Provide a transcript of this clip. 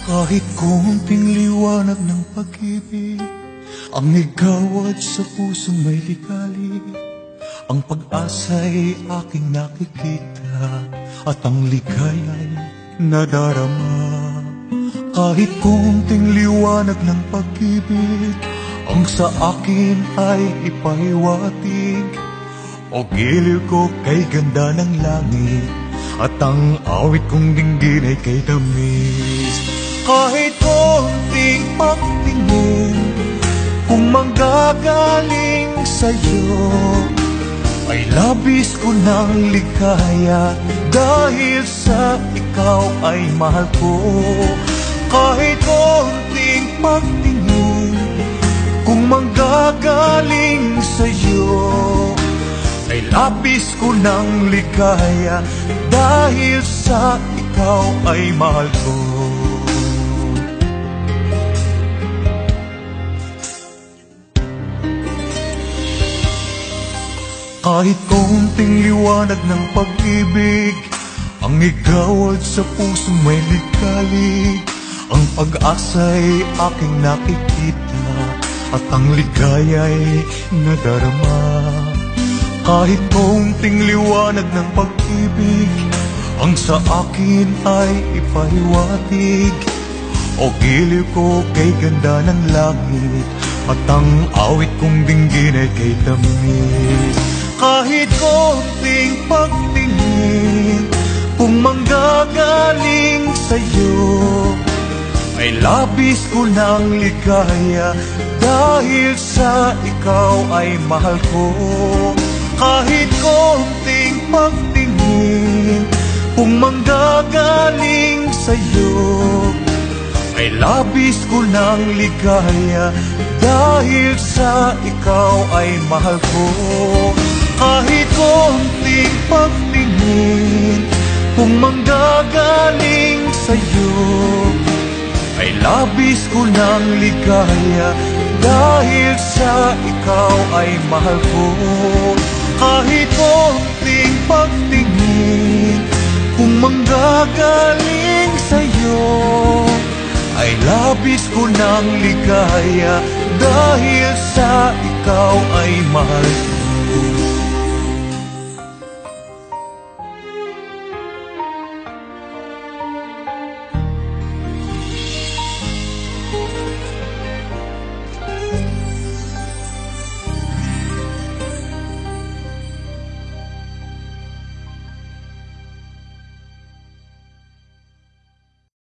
Kahit konting liwanag ng pag-ibig ang igawad sa pusong may ligali, ang pag-asa'y aking nakikita at ang ligaya'y nadarama. Kahit konting liwanag ng pag-ibig ang sa akin ay ipahiwatig, o giliw ko kay ganda ng langit at ang awit kong dinggin ay kay tamis. Kahit konting pagtingin kung manggagaling sa'yo ay labis ko ng ligaya, dahil sa ikaw ay mahal ko. Kahit konting pagtingin kung manggagaling sa'yo ay labis ko ng ligaya, dahil sa ikaw ay mahal ko. Kahit konting liwanag ng pag-ibig ang igawad sa pusong may ligali, ang pag-asa'y aking nakikita at ang ligaya'y nadarama. Kahit konting liwanag ng pag-ibig ang sa akin ay ipahiwatig, o giliw ko kay ganda ng langit at ang awit kong dinggin ay kay tamis. Kahit konting pagtingin kung manggagaling sa'yo ay labis ko ng ligaya, dahil sa ikaw ay mahal ko. Kahit konting pagtingin kung manggagaling sa'yo ay labis ko ng ligaya, dahil sa ikaw ay mahal ko. Kahit konting pagtingin kung manggagaling sa'yo ay labis ko ng ligaya, dahil sa ikaw ay mahal ko. Kahit konting pagtingin kung manggagaling sa'yo ay labis ko ng ligaya, dahil sa ikaw ay mahal ko.